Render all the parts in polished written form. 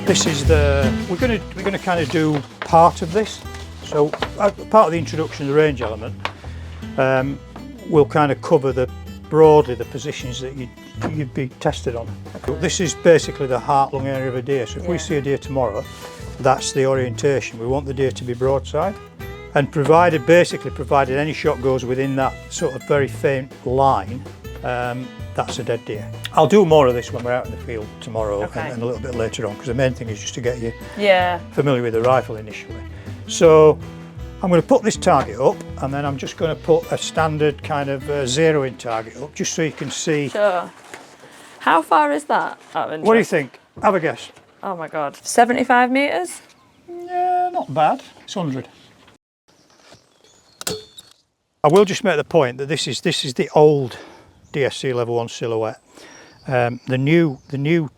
This is we're going to kind of do part of this. So part of the introduction of the range element, we'll kind of cover broadly the positions that you'd be tested on. Okay. This is basically the heart-lung area of a deer. So if we see a deer tomorrow, that's the orientation. We want the deer to be broadside, and provided any shot goes within that sort of very faint line, that's a dead deer. I'll do more of this when we're out in the field tomorrow, and a little bit later on, because the main thing is just to get you familiar with the rifle initially. So I'm going to put this target up, and then I'm just going to put a standard kind of zeroing target up, just so you can see. Sure. How far is that? What do you think? Have a guess. Oh my God. 75 metres? Yeah, not bad. It's 100. I will just make the point that this is the old DSC level 1 silhouette. The new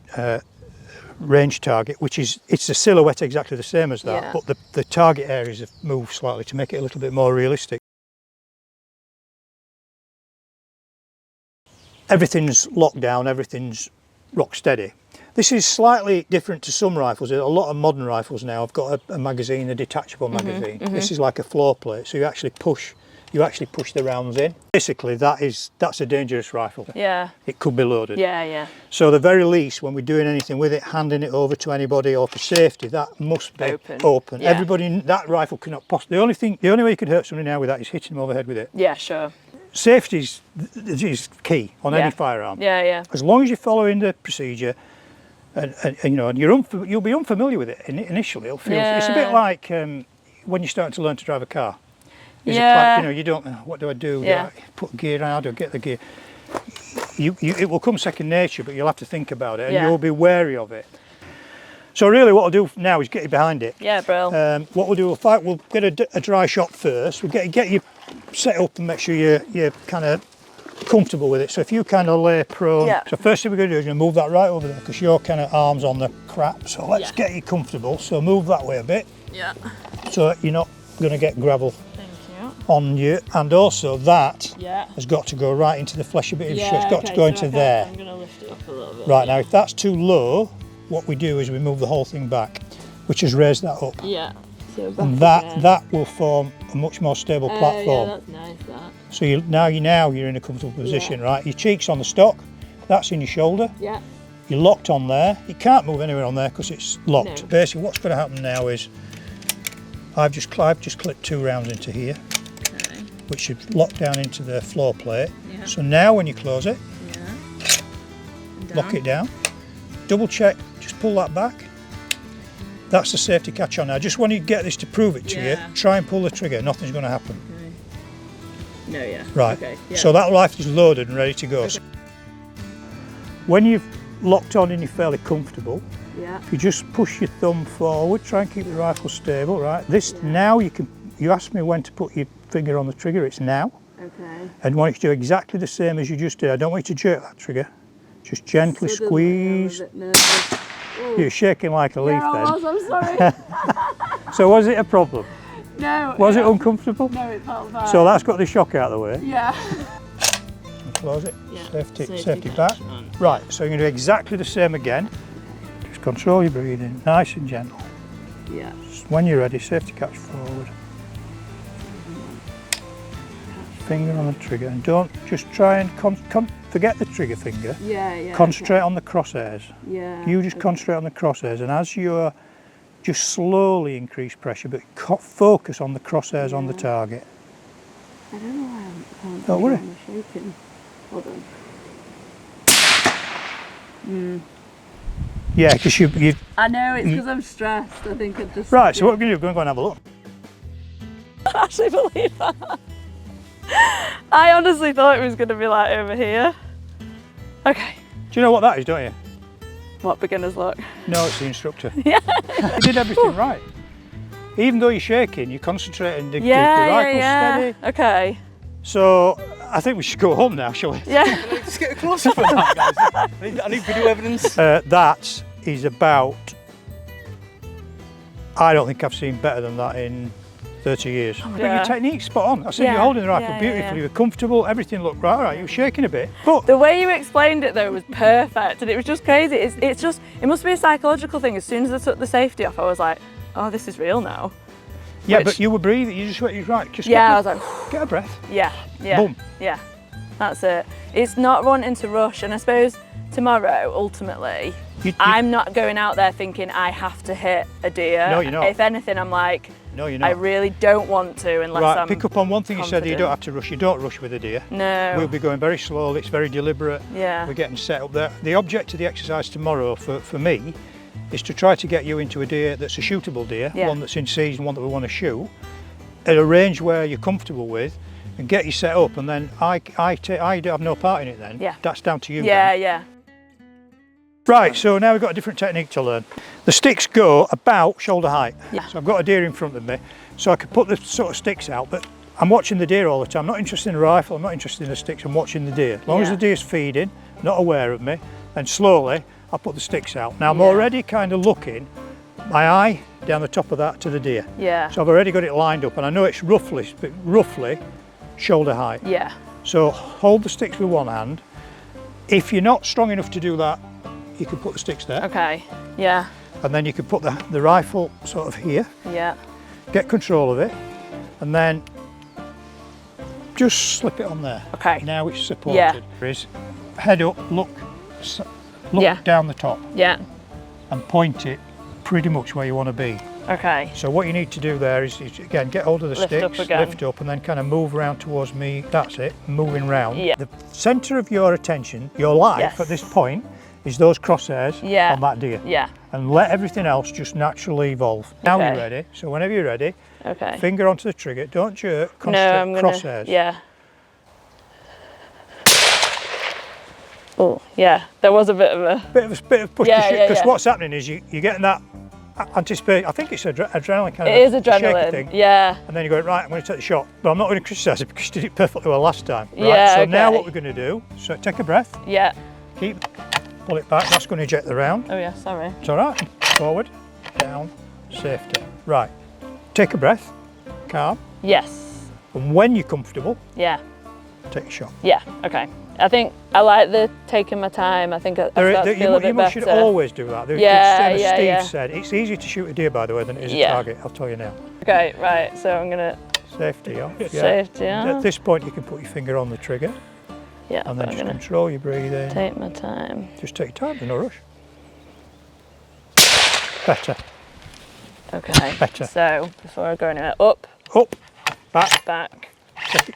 range target, it's a silhouette exactly the same as that, but the target areas have moved slightly to make it a little bit more realistic. Everything's locked down, everything's rock steady. This is slightly different to some rifles. A lot of modern rifles now have got a magazine, a detachable magazine. This is like a floor plate, so you actually push the rounds in. Basically, that's a dangerous rifle. Yeah. It could be loaded. Yeah. So the very least, when we're doing anything with it, handing it over to anybody or for safety, that must be open. Yeah. Everybody, that rifle cannot possibly. The only way you could hurt somebody now with that is hitting them over the head with it. Yeah, sure. Safety is key on any firearm. Yeah. As long as you're following the procedure, and you know, and you'll be unfamiliar with it initially. It'll feel. It's a bit like when you're starting to learn to drive a car. Is it like, you know, you don't know, what do I do? Yeah. Do I put gear on? How do I get the gear? It will come second nature, but you'll have to think about it, and you'll be wary of it. So really what I'll do now is get you behind it. Yeah, bro. What we'll do, we'll get a dry shot first. We'll get you set up and make sure you're kind of comfortable with it. So if you kind of lay prone, so first thing we're going to do is move that right over there, because your kind of arm's on the crap. So let's get you comfortable. So move that way a bit. Yeah. So you're not going to get gravel on you, and also that has got to go right into the fleshy bit of your shirt. It's got to go into there. I'm going to lift it up a little bit. Right, now if that's too low, what we do is we move the whole thing back, which has raised that up. Yeah. So and that will form a much more stable platform. Yeah, that's nice, that. So now you're in a comfortable position, right? Your cheek's on the stock, that's in your shoulder. Yeah. You're locked on there. You can't move anywhere on there because it's locked. No. Basically what's going to happen now is I've just clipped 2 rounds into here, which should lock down into the floor plate. Yeah. So now when you close it, lock it down, double check, just pull that back. That's the safety catch on. I just want you to get this to prove it to you. Try and pull the trigger, nothing's going to happen. No, Right, okay, so that rifle is loaded and ready to go. Okay. When you've locked on and you're fairly comfortable, if you just push your thumb forward, try and keep the rifle stable, right? Now you asked me when to put your finger on the trigger, it's now. Okay. And I want you to do exactly the same as you just did. I don't want you to jerk that trigger. Just gently squeeze. You're shaking like a leaf then. I'm sorry. So was it a problem? No. Was it uncomfortable? No, it felt fine. So that's got the shock out of the way. Yeah. Close it. Safety back. Right, so you're going to do exactly the same again. Just control your breathing, nice and gentle. Yeah. Just when you're ready, safety catch forward. Finger on the trigger, and don't just try and forget the trigger finger. Concentrate on the crosshairs. You just concentrate on the crosshairs, and as you're just slowly increase pressure, but focus on the crosshairs on the target. I don't know why I'm don't worry. shaking. Hold on. Yeah, because you. I know, it's because I'm stressed. I think I just. Right, so what we're going to do, we're going to go and have a look. I actually believe that. I honestly thought it was going to be like over here. Okay. Do you know what that is, don't you? What, beginner's luck? No, it's the instructor. Yeah. You did everything right. Even though you're shaking, you're concentrating the rifle steady. Okay. So I think we should go home now, shall we? Yeah. Let's get a close-up of that, guys. I need video evidence. That is about, I don't think I've seen better than that in 30 years. But Yeah. your technique's spot on. I said Yeah. you're holding the rifle Yeah, beautifully, yeah. you're comfortable, everything looked right. All right, you were shaking a bit, but The way you explained it though was perfect, and it was just crazy. It's just, it must be a psychological thing. As soon as I took the safety off, I was like, oh, this is real now. yeah, Which- but you were breathing. You just went, you're right. Just Yeah, I get, was like, get a breath. yeah, yeah, Boom. yeah. That's it. It's not wanting to rush, and I suppose tomorrow, ultimately, I'm not going out there thinking I have to hit a deer. No, you're not. If anything, I'm like, No, you're I not. really don't want to unless Right, I'm pick up on one thing you said that you don't confident. have to rush. You don't rush with a deer. No. We'll be going very slowly, it's very deliberate. Yeah. We're getting set up there. The object of the exercise tomorrow for me is to try to get you into a deer that's a shootable deer, Yeah. one that's in season, one that we want to shoot, at a range where you're comfortable with, and get you set up, and then I have no part in it then. Yeah. That's down to you Yeah, then. yeah. Right, so now we've got a different technique to learn. The sticks go about shoulder height. Yeah. So I've got a deer in front of me, so I can put the sort of sticks out, but I'm watching the deer all the time. I'm not interested in a rifle, I'm not interested in the sticks, I'm watching the deer. As long as Yeah. the deer's feeding, not aware of me, then slowly I put the sticks out. Now I'm Yeah. already kind of looking, my eye down the top of that to the deer. Yeah. So I've already got it lined up, and I know it's roughly shoulder height. Yeah. So hold the sticks with one hand. If you're not strong enough to do that, you can put the sticks there, Okay. Yeah. and then you can put the rifle sort of here, Yeah. get control of it, and then just slip it on there. Okay. Now it's supported. Yeah. There is head up, look Yeah. down the top, Yeah. and point it pretty much where you want to be. Okay. So what you need to do there is again get hold of the Lift up sticks, again. lift up, and then kind of move around towards me. That's it, moving round. Yeah. The centre of your attention, your life Yes. at this point, is those crosshairs Yeah. on that deer. Yeah. And let everything else just naturally evolve. Now Okay. you're ready. So whenever you're ready, Okay. finger onto the trigger. Don't jerk. No, Concentrate. I'm gonna. Crosshairs. Yeah. Oh, yeah. There was a bit of a. Bit of push Yeah, to shoot. yeah, Because yeah. what's happening is you're getting that anticipation. I think it's adrenaline kind It is of shaky adrenaline. thing. Yeah. And then you go, right, I'm going to take the shot. But I'm not going to criticise it because you did it perfectly well last time. Right? Yeah, So now okay. what we're going to do, so take a breath, Yeah. pull it back. That's going to eject the round. Oh yeah. Sorry. It's all right. Forward, down, safety. Right. Take a breath, calm. Yes. And when you're comfortable, Yeah. take a shot. Yeah. Okay. I think I like the taking my time. I think I start to feel a bit You should better. always do that. Yeah, As yeah, Steve yeah. said, it's easier to shoot a deer, by the way, than it is a Yeah. target. I'll tell you now. Okay. Right. So I'm gonna Safety off. Yeah. safety. At this point, you can put your finger on the trigger Yeah. and but then I'm just gonna control your breathing. take my time. Just take your time, there's no rush. Better. Okay. Better. So before I go anywhere, up, Up, back, back. check it.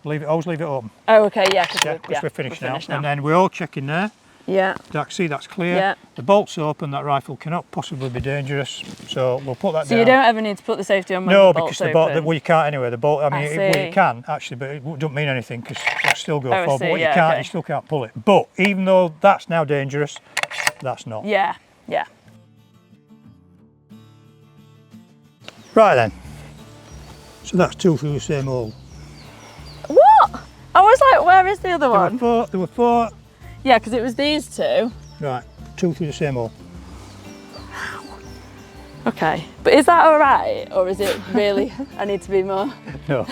Always leave it open. Oh, okay. Yeah. Because Yeah, we're finished now. And then we're all checking there. Yeah. See, that's clear. Yeah. The bolt's open, that rifle cannot possibly be dangerous. So we'll put that So down. you don't ever need to put the safety on when No, the bolt's because the bolt, open? well, you can't anyway. The bolt, I mean, I well, see. you can actually, but it doesn't mean anything because it'll still go Oh, I forward. see, But what you yeah, can't, okay. you still can't pull it. But even though that's now dangerous, that's not. Yeah. Yeah. Right then. So that's two through the same hole. What? I was like, where is the other one? There were four. Yeah, because it was these two. Right, two through the same hole. Okay. But is that all right? Or is it really, I need to be more? No,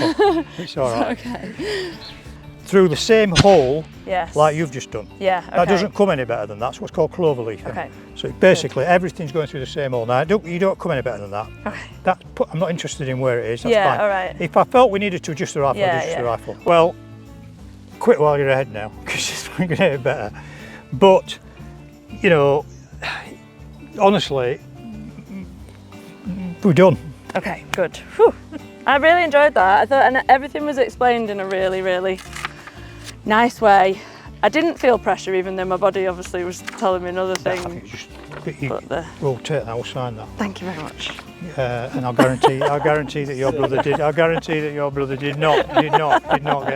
it's all right. Okay. Through the same hole, Yes. like you've just done. Yeah, okay. That doesn't come any better than that. That's what's called cloverleaf. Okay. So basically, everything's going through the same hole. Now, you don't come any better than that. Okay. I'm not interested in where it is. That's Yeah, fine. all right. If I felt we needed to adjust the rifle, Yeah, I'd adjust the yeah. rifle. Well, quit while you're ahead now, because it's going to get better. But, you know, honestly, we're done. Okay, good. Whew. I really enjoyed that. I thought, and everything was explained in a really, really nice way. I didn't feel pressure, even though my body obviously was telling me another I think thing. it's just, But we'll take that, we'll sign that. thank you very much. And I'll guarantee that your brother did. I guarantee that your brother did not get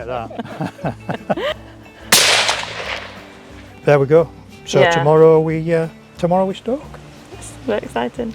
that. There we go. So Yeah. tomorrow we stalk. It's very exciting.